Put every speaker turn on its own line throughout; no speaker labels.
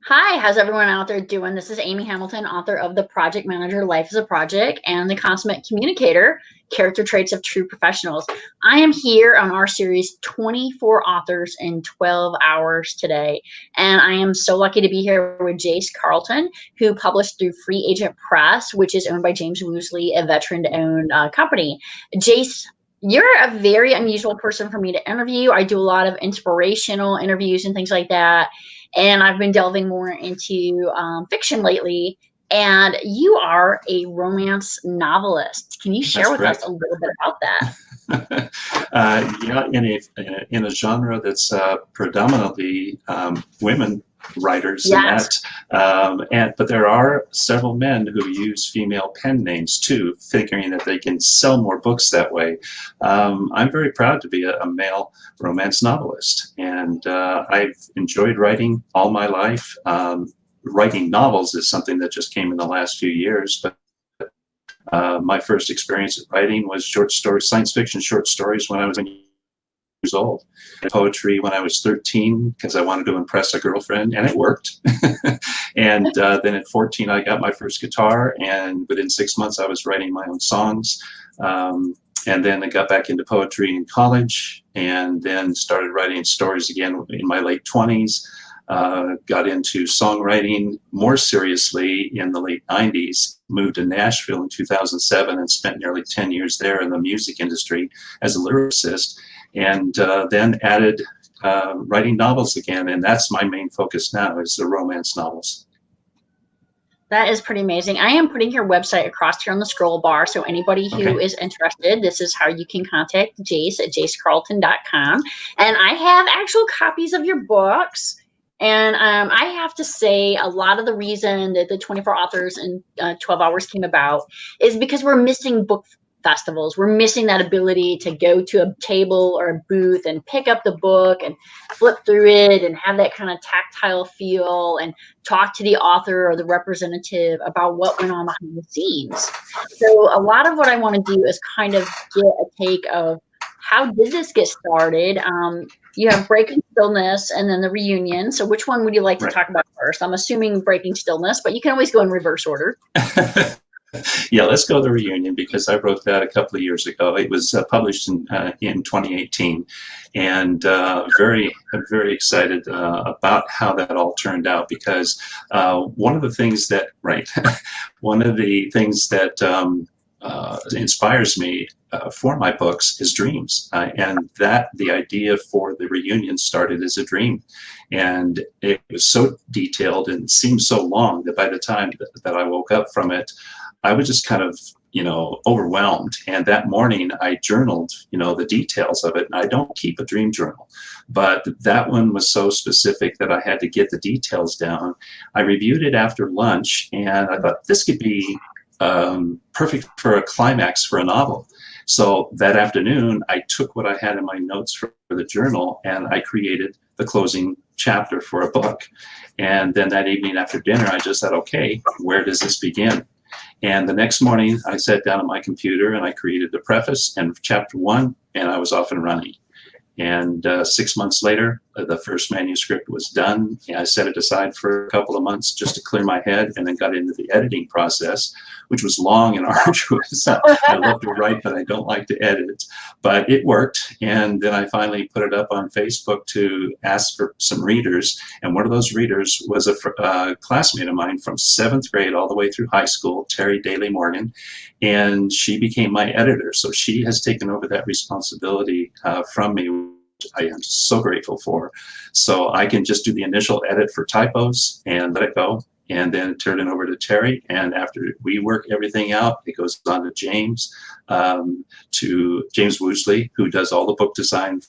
Hi, how's everyone out there doing? This is Amy Hamilton, author of The Project Manager, Life is a Project, and The Consummate Communicator, Character Traits of True Professionals. I am here on our series, 24 Authors in 12 Hours today, and I am so lucky to be here with Jace Carlton, who published through Free Agent Press, which is owned by James Woosley, a veteran-owned company. Jace, you're a very unusual person for me to interview. I do a lot of inspirational interviews and things like that. And I've been delving more into fiction lately. And you are a romance novelist. Can you share with us a little bit about that?
Yeah, in a genre that's predominantly women writers,
Yes.
but there are several men who use female pen names too, figuring that they can sell more books that way. I'm very proud to be a male romance novelist, and I've enjoyed writing all my life. Writing novels is something that just came in the last few years, but my first experience writing was short stories, science fiction short stories when I was years old. Poetry when I was 13 because I wanted to impress a girlfriend, and it worked. And then at 14 I got my first guitar, and within 6 months I was writing my own songs. And then I got back into poetry in college, and then started writing stories again in my late 20s. Got into songwriting more seriously in the late 90s, moved to Nashville in 2007 and spent nearly 10 years there in the music industry as a lyricist, and then added writing novels again, and that's my main focus now, is the romance novels.
That is pretty amazing. I am putting your website across here on the scroll bar, so anybody who is interested, this is how you can contact Jace at jacecarlton.com. And I have actual copies of your books. And I have to say, a lot of the reason that the 24 Authors in 12 Hours came about is because we're missing book festivals. We're missing that ability to go to a table or a booth and pick up the book and flip through it and have that kind of tactile feel and talk to the author or the representative about what went on behind the scenes. So a lot of what I want to do is kind of get a take of, how did this get started? You have Breaking Stillness and then the reunion. So which one would you like to talk about first? I'm assuming Breaking Stillness, but you can always go in reverse order.
Yeah, let's go to the reunion, because I wrote that a couple of years ago. It was published in 2018, and very excited about how that all turned out, because one of the things that inspires me for my books is dreams, and that the idea for the reunion started as a dream, and it was so detailed and seemed so long that by the time that I woke up from it, I was just kind of, overwhelmed. And that morning I journaled, the details of it. And I don't keep a dream journal, but that one was so specific that I had to get the details down. I reviewed it after lunch, and I thought this could be perfect for a climax for a novel. So that afternoon, I took what I had in my notes for the journal, and I created the closing chapter for a book. And then that evening after dinner, I just said, okay, where does this begin? And the next morning, I sat down at my computer and I created the preface and chapter 1, and I was off and running. And 6 months later, the first manuscript was done. And I set it aside for a couple of months just to clear my head, and then got into the editing process, which was long and arduous. I love to write, but I don't like to edit. But it worked. And then I finally put it up on Facebook to ask for some readers. And one of those readers was a classmate of mine from 7th grade all the way through high school, Terry Daly Morgan. And she became my editor. So she has taken over that responsibility from me. I am so grateful for. So I can just do the initial edit for typos and let it go, and then turn it over to Terry. And after we work everything out, it goes on to James Woosley, who does all the book design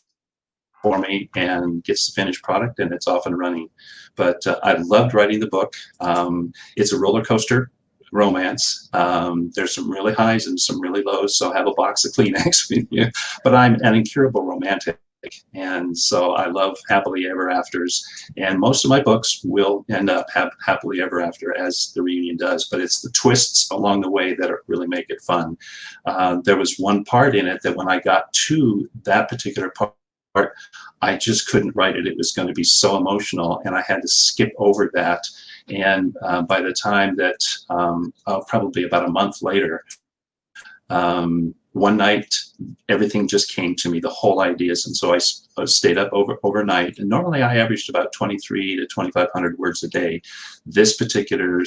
for me and gets the finished product, and it's off and running. But I loved writing the book. It's a roller coaster romance. There's some really highs and some really lows, so have a box of Kleenex with you. But I'm an incurable romantic, and so I love happily ever afters, and most of my books will end up happily ever after, as the reunion does, but it's the twists along the way that really make it fun. There was one part in it that when I got to that particular part I just couldn't write it. It was going to be so emotional, and I had to skip over that. And by the time that probably about a month later, one night, everything just came to me, the whole ideas. And so I stayed up overnight. And normally I averaged about 23 to 2,500 words a day. This particular,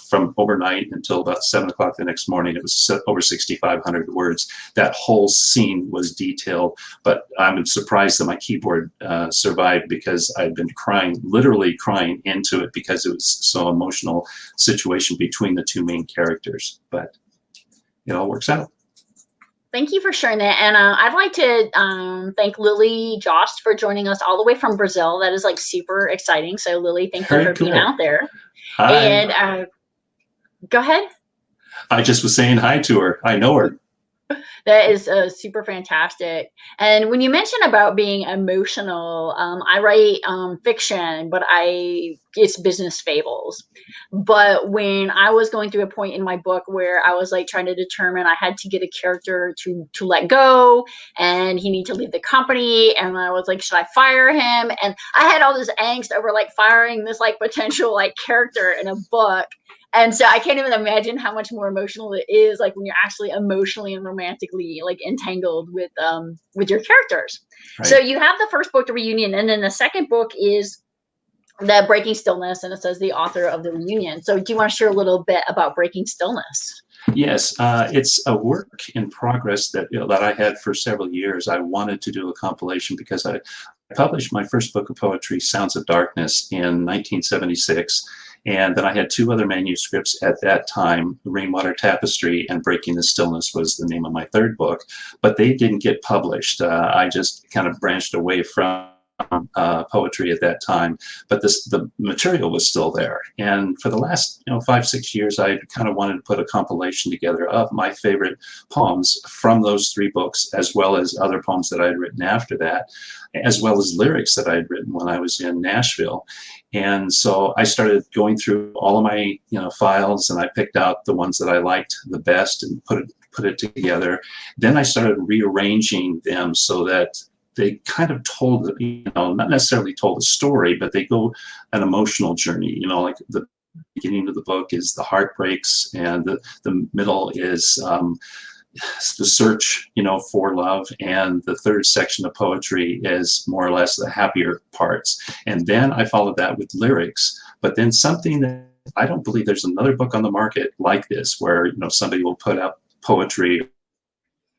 from overnight until about 7 o'clock the next morning, it was over 6,500 words. That whole scene was detailed, but I'm surprised that my keyboard survived, because I'd been crying, literally crying into it, because it was so emotional situation between the two main characters. But it all works out.
Thank you for sharing that. And I'd like to thank Lily Jost for joining us all the way from Brazil. That is like super exciting. So Lily, thank you for being out there.
Hi.
And go ahead.
I just was saying hi to her. I know her.
That is super fantastic. And when you mention about being emotional, I write fiction, but it's business fables. But when I was going through a point in my book where I was like trying to determine, I had to get a character to let go, and he needed to leave the company, and I was like, should I fire him? And I had all this angst over like firing this like potential like character in a book. And so I can't even imagine how much more emotional it is, like when you're actually emotionally and romantically like entangled with your characters. Right. So you have the first book, The Reunion, and then the second book is the Breaking Stillness, and it says the author of The Reunion. So do you want to share a little bit about Breaking Stillness?
Yes, it's a work in progress that that I had for several years. I wanted to do a compilation because I published my first book of poetry, Sounds of Darkness, in 1976. And then I had two other manuscripts at that time, Rainwater Tapestry and Breaking the Stillness was the name of my third book, but they didn't get published. I just kind of branched away from poetry at that time, but the material was still there. And for the last 5-6 years, I kind of wanted to put a compilation together of my favorite poems from those three books, as well as other poems that I had written after that, as well as lyrics that I had written when I was in Nashville. And so I started going through all of my files, and I picked out the ones that I liked the best and put it together. Then I started rearranging them so that they kind of told, not necessarily told a story, but they go an emotional journey. Like the beginning of the book is the heartbreaks, and the middle is the search, for love, and the third section of poetry is more or less the happier parts. And then I followed that with lyrics, but then something that I don't believe there's another book on the market like this, where somebody will put out poetry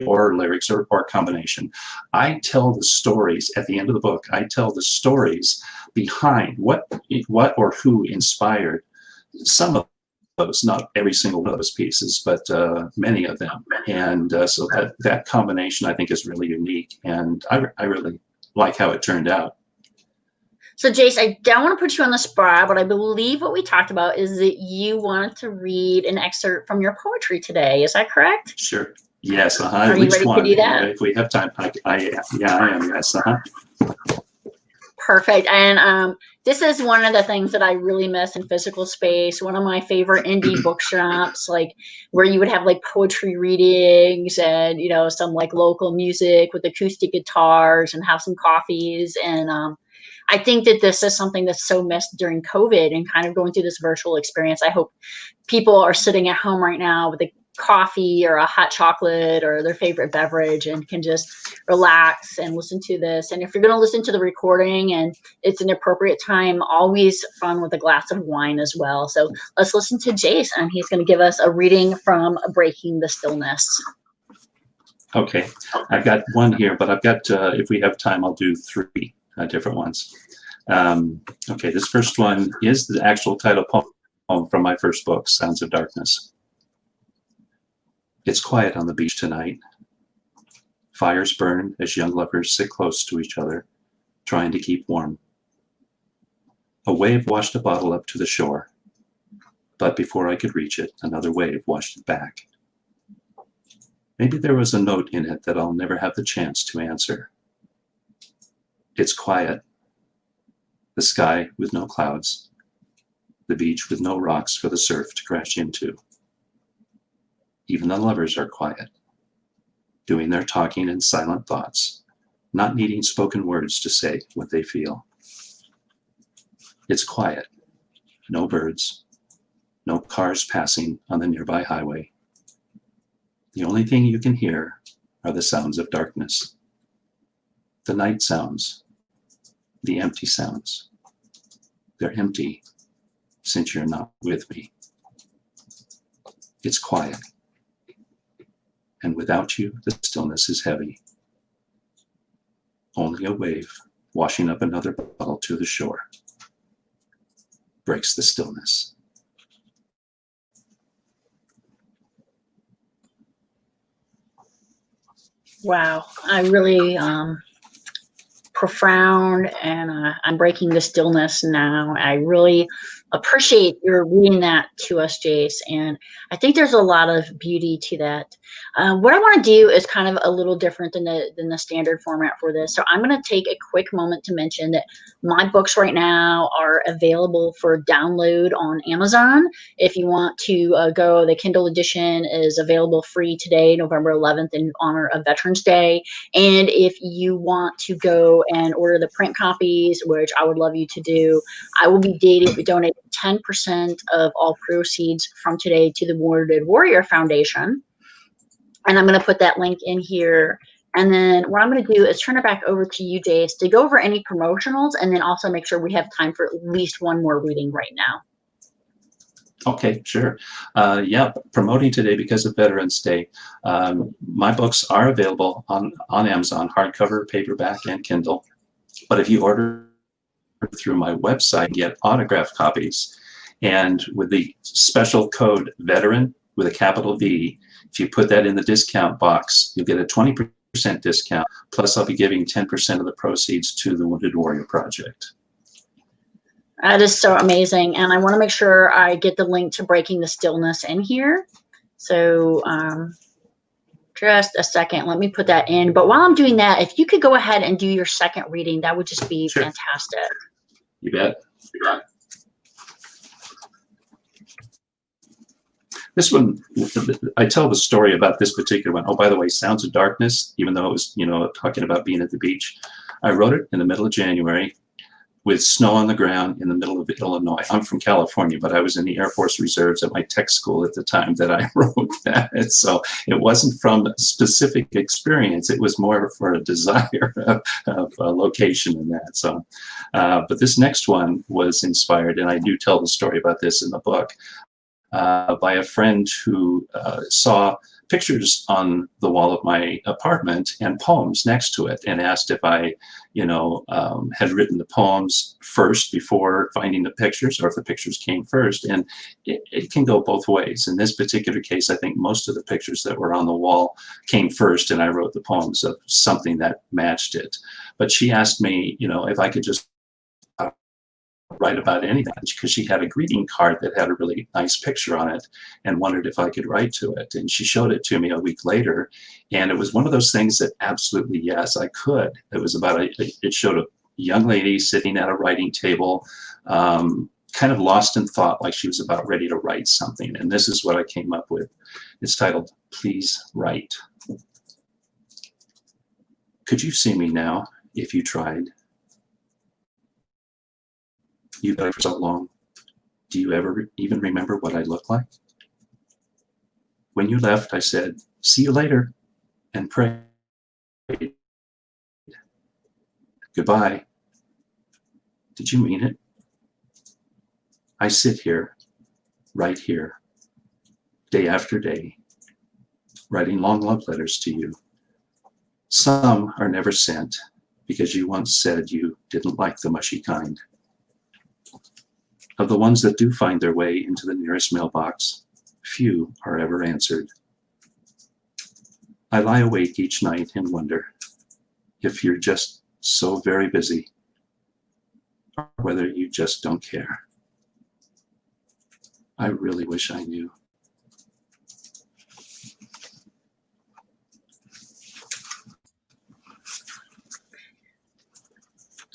or lyrics or a combination. I tell the stories at the end of the book. I tell the stories behind what or who inspired some of those, not every single one of those pieces, but many of them. And so that combination, I think, is really unique, and I really like how it turned out.
So Jace, I don't want to put you on the spot, but I believe what we talked about is that you wanted to read an excerpt from your poetry today. Is that correct?
Sure. Yes.
Are you ready to do that?
If we have time, I am. Yes.
Perfect. And this is one of the things that I really miss in physical space. One of my favorite indie bookshops, like where you would have like poetry readings and, some like local music with acoustic guitars and have some coffees. And I think that this is something that's so missed during COVID and kind of going through this virtual experience. I hope people are sitting at home right now with a coffee or a hot chocolate or their favorite beverage and can just relax and listen to this. And if you're going to listen to the recording and it's an appropriate time, always fun with a glass of wine as well. So let's listen to Jace, and he's going to give us a reading from Breaking the Stillness.
Okay, I've got one here, but I've got, if we have time, I'll do three different ones. Okay, this first one is the actual title poem from my first book, Sounds of Darkness. It's quiet on the beach tonight. Fires burn as young lovers sit close to each other, trying to keep warm. A wave washed a bottle up to the shore, but before I could reach it, another wave washed it back. Maybe there was a note in it that I'll never have the chance to answer. It's quiet. The sky with no clouds. The beach with no rocks for the surf to crash into. Even the lovers are quiet, doing their talking in silent thoughts, not needing spoken words to say what they feel. It's quiet, no birds, no cars passing on the nearby highway. The only thing you can hear are the sounds of darkness, the night sounds, the empty sounds. They're empty since you're not with me. It's quiet, and without you, the stillness is heavy. Only a wave washing up another bottle to the shore breaks the stillness.
Wow, I really profound, and I'm breaking the stillness now. I really appreciate your reading that to us, Jace, and I think there's a lot of beauty to that. What I want to do is kind of a little different than the standard format for this. So I'm going to take a quick moment to mention that my books right now are available for download on Amazon. If you want to go, the Kindle edition is available free today, November 11th, in honor of Veterans Day. And if you want to go and order the print copies, which I would love you to do, I will be donating 10% of all proceeds from today to the Wounded Warrior Foundation. And I'm going to put that link in here. And then what I'm going to do is turn it back over to you, Jace, to go over any promotionals, and then also make sure we have time for at least one more reading right now.
Okay, sure. Yeah, promoting today because of Veterans Day. My books are available on Amazon, hardcover, paperback, and Kindle. But if you order through my website, get autographed copies. And with the special code VETERAN with a capital V, if you put that in the discount box, you'll get a 20% discount. Plus, I'll be giving 10% of the proceeds to the Wounded Warrior Project.
That is so amazing. And I want to make sure I get the link to Breaking the Stillness in here. So just a second, let me put that in. But while I'm doing that, if you could go ahead and do your second reading, that would just be
Sure.
fantastic.
You bet. This one, I tell the story about this particular one. Oh, by the way, Sounds of Darkness, even though it was, talking about being at the beach, I wrote it in the middle of January with snow on the ground in the middle of Illinois. I'm from California, but I was in the Air Force Reserves at my tech school at the time that I wrote that. So it wasn't from a specific experience. It was more for a desire of a location in that. So, but this next one was inspired, and I do tell the story about this in the book, by a friend who saw pictures on the wall of my apartment and poems next to it, and asked if I, had written the poems first before finding the pictures, or if the pictures came first. And it can go both ways. In this particular case, I think most of the pictures that were on the wall came first, and I wrote the poems of something that matched it. But she asked me, if I could just write about anything, because she had a greeting card that had a really nice picture on it and wondered if I could write to it. And she showed it to me a week later, and it was one of those things that absolutely, yes, I could. It was about it showed a young lady sitting at a writing table, kind of lost in thought, like she was about ready to write something. And this is what I came up with. It's titled, Please Write. Could you see me now if you tried? You've been for so long. Do you ever even remember what I look like? When you left, I said, see you later, and prayed. Goodbye. Did you mean it? I sit here, right here, day after day, writing long love letters to you. Some are never sent because you once said you didn't like the mushy kind. Of the ones that do find their way into the nearest mailbox, few are ever answered. I lie awake each night and wonder if you're just so very busy, or whether you just don't care. I really wish I knew.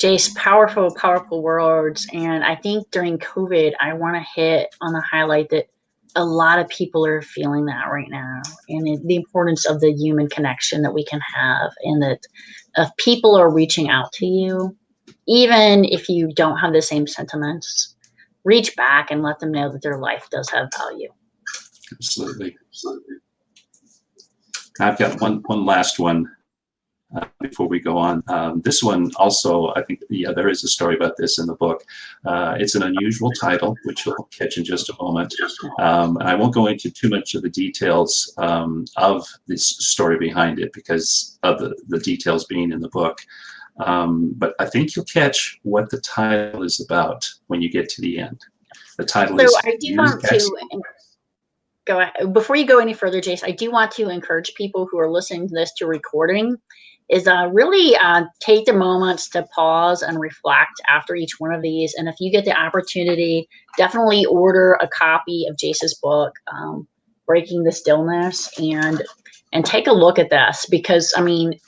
Jace, powerful, powerful words. And I think during COVID, I want to hit on the highlight that a lot of people are feeling that right now, and the importance of the human connection that we can have, and that if people are reaching out to you, even if you don't have the same sentiments, reach back and let them know that their life does have value.
Absolutely. I've got one last one before we go on. This one also, I think, yeah, there is a story about this in the book. It's an unusual title, which you'll catch in just a moment. And I won't go into too much of the details of this story behind it because of the details being in the book. But I think you'll catch what the title is about when you get to the end. The title is.
I do want to go ahead. Before you go any further, Jace, I do want to encourage people who are listening to this to recording is really take the moments to pause and reflect after each one of these. And if you get the opportunity, definitely order a copy of Jace's book, Breaking the Stillness, and take a look at this because, I mean,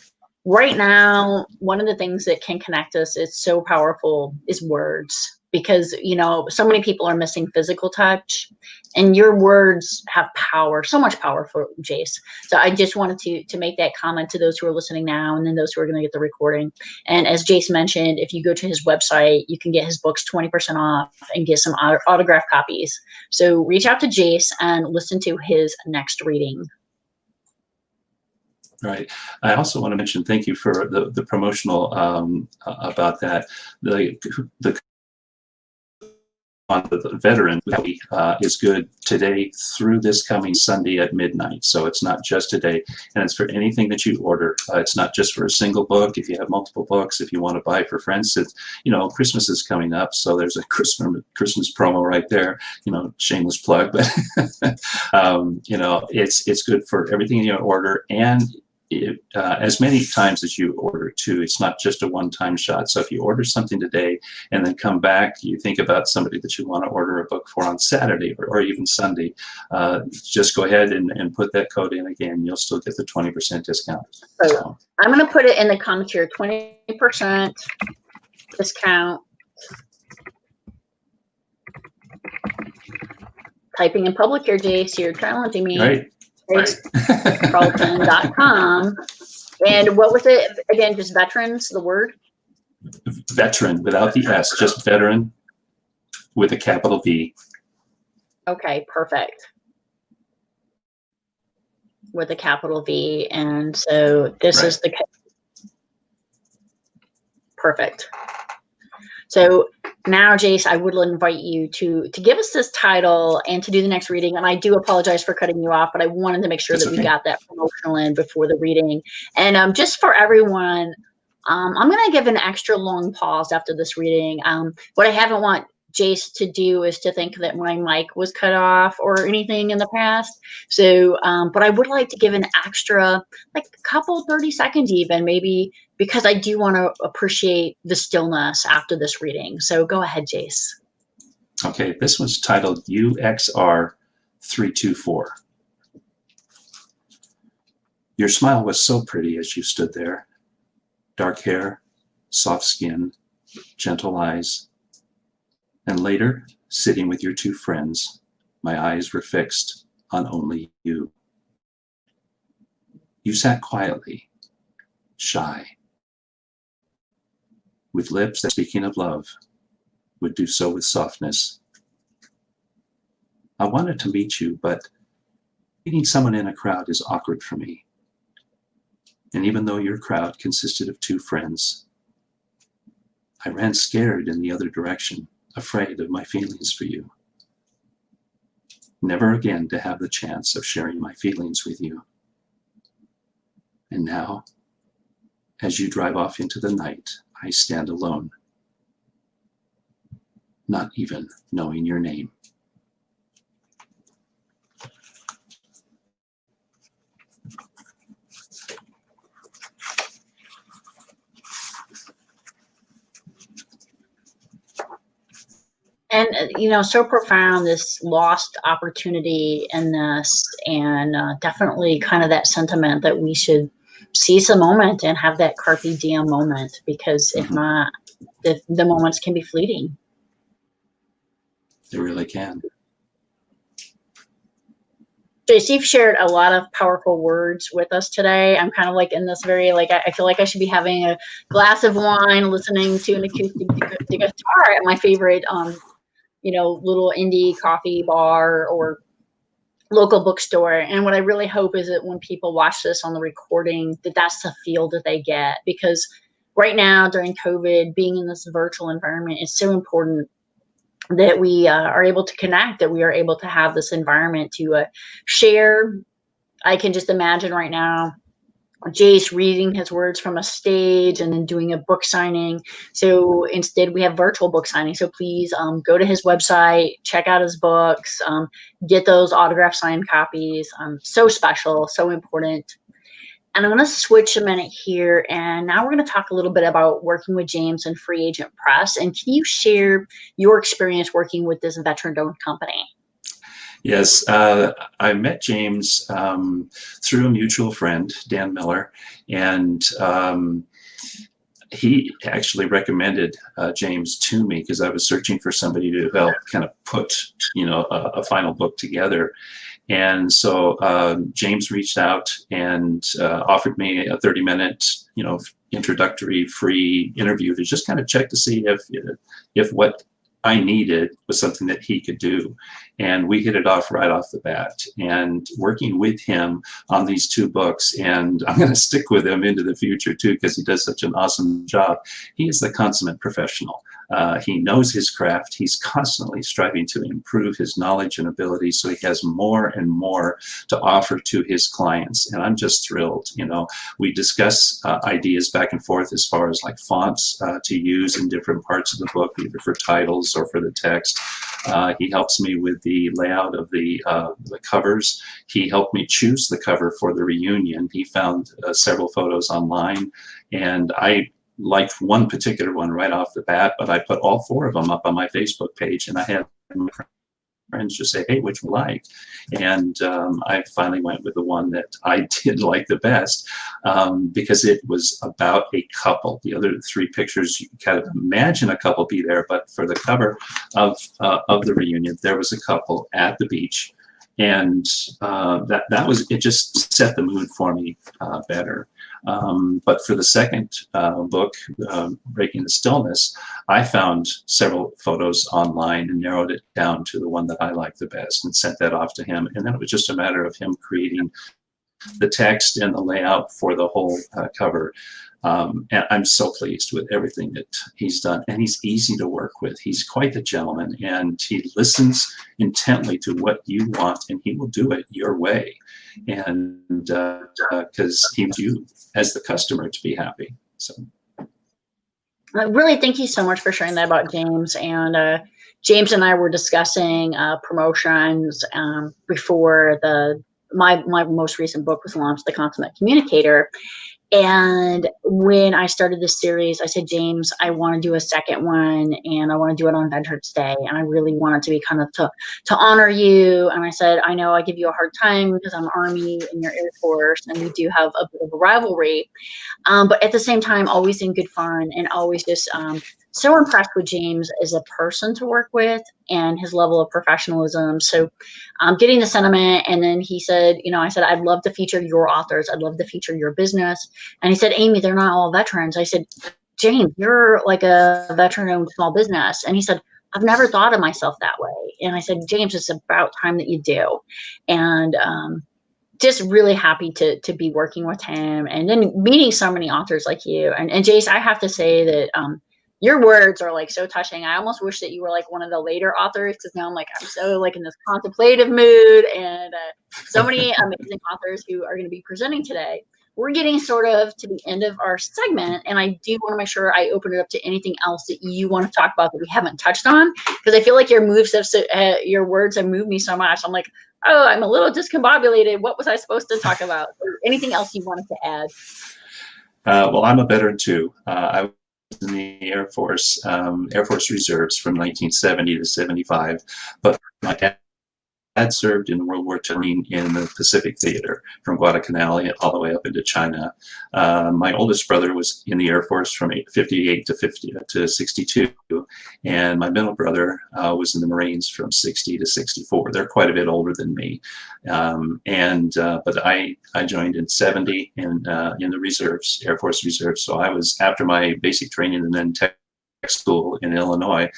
right now, one of the things that can connect us, it's so powerful, is words. Because, you know, so many people are missing physical touch, and your words have power, so much power for Jace. So I just wanted to make that comment to those who are listening now, and then those who are going to get the recording. And as Jace mentioned, if you go to his website, you can get his books 20% off and get some autographed copies. So reach out to Jace and listen to his next reading.
Right. I also want to mention, thank you for the promotional about that. The veteran is good today through this coming Sunday at midnight. So it's not just today, and it's for anything that you order. It's not just for a single book. If you have multiple books, if you want to buy for friends, it's, you know, Christmas is coming up, so there's a Christmas promo right there. You know, shameless plug, but you know, it's good for everything you order, and as many times as you order too. It's not just a one-time shot. So if you order something today and then come back, you think about somebody that you want to order a book for on Saturday or even Sunday, just go ahead and put that code in again. You'll still get the 20% discount. So
I'm going to put it in the comments here, 20% discount. Typing in public here, Jace, you're challenging me.
Right.
Carlton.com. And what was it again? Just veterans, the word?
Veteran without the S, just veteran with a capital V.
Okay, perfect. With a capital V. And so this is the perfect. So now, Jace, I would invite you to give us this title and to do the next reading. And I do apologize for cutting you off, but I wanted to make sure that we got that promotional in before the reading. And just for everyone, I'm going to give an extra long pause after this reading. What I haven't want Jace to do is to think that my mic was cut off or anything in the past. So, but I would like to give an extra, like a couple, 30 seconds even, maybe, because I do want to appreciate the stillness after this reading. So go ahead, Jace.
Okay, this one's titled UXR 324. Your smile was so pretty as you stood there. Dark hair, soft skin, gentle eyes. And later, sitting with your two friends, my eyes were fixed on only you. You sat quietly, shy, with lips that, speaking of love, would do so with softness. I wanted to meet you, but meeting someone in a crowd is awkward for me. And even though your crowd consisted of two friends, I ran scared in the other direction, afraid of my feelings for you. Never again to have the chance of sharing my feelings with you. And now, as you drive off into the night, I stand alone, not even knowing your name.
And, you know, so profound, this lost opportunity in this, and definitely kind of that sentiment that we should seize a moment and have that carpe diem moment, because if not, the moments can be fleeting.
They really can.
Jace, you've shared a lot of powerful words with us today. I'm kind of like in this very, like, I feel like I should be having a glass of wine, listening to an acoustic guitar at my favorite, little indie coffee bar or local bookstore. And what I really hope is that when people watch this on the recording, that that's the feel that they get. Because right now during COVID, being in this virtual environment is so important that we are able to connect, that we are able to have this environment to share. I can just imagine right now Jace reading his words from a stage and then doing a book signing. So instead, we have virtual book signing. So please go to his website, check out his books, get those autograph signed copies. So special, so important. And I'm going to switch a minute here. And now we're going to talk a little bit about working with James and Free Agent Press. And can you share your experience working with this veteran-owned company?
Yes, I met James through a mutual friend, Dan Miller, and he actually recommended James to me because I was searching for somebody to help kind of put, a final book together. And so James reached out and offered me a 30-minute, introductory free interview to just kind of check to see if what I needed was something that he could do. And we hit it off right off the bat. And working with him on these two books, and I'm going to stick with him into the future too, because he does such an awesome job. He is the consummate professional. He knows his craft. He's constantly striving to improve his knowledge and ability so he has more and more to offer to his clients. And I'm just thrilled. We discuss ideas back and forth as far as like fonts to use in different parts of the book, either for titles or for the text. He helps me with the layout of the covers. He helped me choose the cover for the reunion. He found several photos online, and I liked one particular one right off the bat, but I put all four of them up on my Facebook page, and I had my friends just say, hey, which one you like? And I finally went with the one that I did like the best because it was about a couple. The other three pictures, you can kind of imagine a couple be there, but for the cover of the reunion, there was a couple at the beach. And it just set the mood for me better. But for the second book, Breaking the Stillness, I found several photos online and narrowed it down to the one that I liked the best and sent that off to him. And then it was just a matter of him creating the text and the layout for the whole cover. And I'm so pleased with everything that he's done. And he's easy to work with. He's quite the gentleman, and he listens intently to what you want, and he will do it your way. And because he wants you as the customer to be happy. So,
really, thank you so much for sharing that about James. And James and I were discussing promotions before my most recent book was launched, The Consummate Communicator. And when I started this series, I said, James, I want to do a second one, and I want to do it on Veterans Day. And I really want it to be kind of to honor you. And I said, I know I give you a hard time because I'm Army and you're Air Force, and we do have a bit of a rivalry. But at the same time, always in good fun, and always just so impressed with James as a person to work with and his level of professionalism. So getting the sentiment. And then he said, I said, I'd love to feature your authors. I'd love to feature your business. And he said, Amy, they're not all veterans. I said, James, you're like a veteran-owned small business. And he said, I've never thought of myself that way. And I said, James, it's about time that you do. And just really happy to be working with him, and then meeting so many authors like you. And Jace, I have to say that your words are like so touching. I almost wish that you were like one of the later authors, because now I'm so like in this contemplative mood, and so many amazing authors who are going to be presenting today. We're getting sort of to the end of our segment, and I do want to make sure I open it up to anything else that you want to talk about that we haven't touched on, because I feel like your words have moved me so much. I'm like, oh, I'm a little discombobulated. What was I supposed to talk about? Or anything else you wanted to add?
Well, I'm a veteran too. I was in the Air Force Reserves from 1970 to 75, but my dad dad served in World War II in the Pacific Theater from Guadalcanal all the way up into China. My oldest brother was in the Air Force from 58 to 62, and my middle brother was in the Marines from 60 to 64. They're quite a bit older than me, but I joined in 70 in the reserves, Air Force Reserves. So I was, after my basic training and then tech school in Illinois,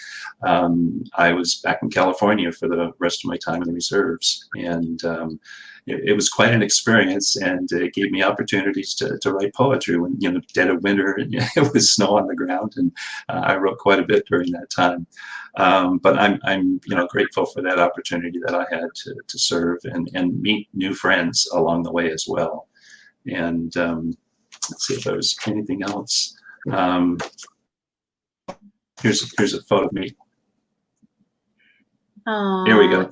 I was back in California for the rest of my time in the reserves, and it was quite an experience, and it gave me opportunities to write poetry when, dead of winter, and it was snow on the ground, and I wrote quite a bit during that time. But I'm grateful for that opportunity that I had to serve and meet new friends along the way as well. And let's see if there was anything else. Here's a photo of me. Here we go.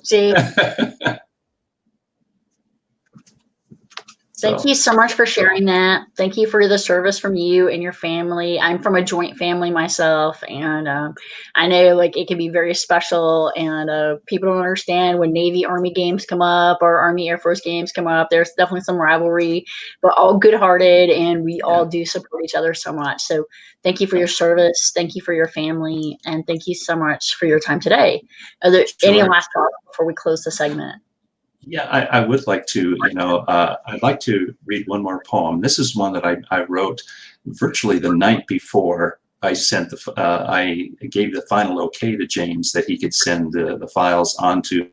Thank you so much for sharing that. Thank you for the service from you and your family. I'm from a joint family myself, and I know like it can be very special, and people don't understand when Navy Army games come up or Army Air Force games come up. There's definitely some rivalry, but all good-hearted, and we all do support each other so much. So thank you for your service. Thank you for your family, and thank you so much for your time today. Are there any last thoughts before we close the segment?
Yeah, I would like to, I'd like to read one more poem. This is one that I wrote virtually the night before I sent I gave the final okay to James that he could send the files onto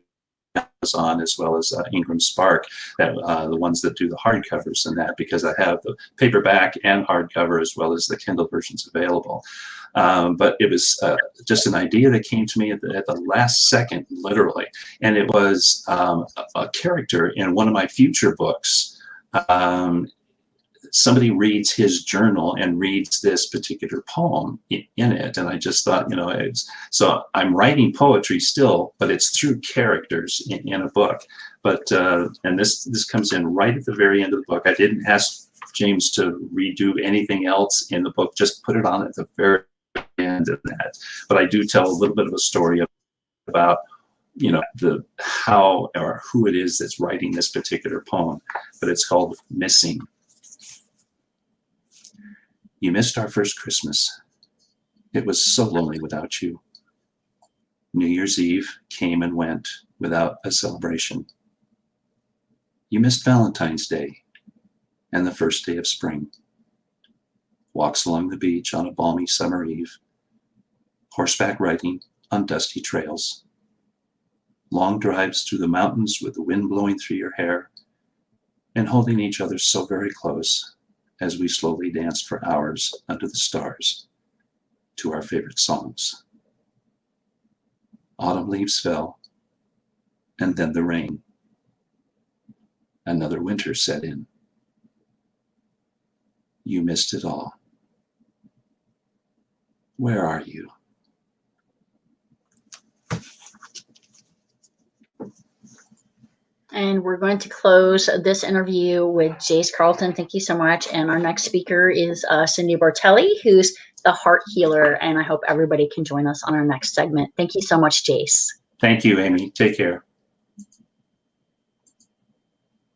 Amazon as well as Ingram Spark, the ones that do the hardcovers and that, because I have the paperback and hardcover as well as the Kindle versions available. But it was just an idea that came to me at the last second, literally. And it was a character in one of my future books. Somebody reads his journal and reads this particular poem in it. And I just thought, so I'm writing poetry still, but it's through characters in a book. But, and this comes in right at the very end of the book. I didn't ask James to redo anything else in the book, just put it on at the very end of that. But I do tell a little bit of a story about how or who it is that's writing this particular poem. But it's called Missing. You missed our first Christmas. It was so lonely without you. New Year's Eve came and went without a celebration. You missed Valentine's Day and the first day of spring. Walks along the beach on a balmy summer eve. Horseback riding on dusty trails. Long drives through the mountains with the wind blowing through your hair, and holding each other so very close as we slowly danced for hours under the stars to our favorite songs. Autumn leaves fell, and then the rain. Another winter set in. You missed it all. Where are you?
And we're going to close this interview with Jace Carlton. Thank you so much. And our next speaker is Cindy Bartelli, who's the heart healer. And I hope everybody can join us on our next segment. Thank you so much, Jace.
Thank you, Amy. Take care.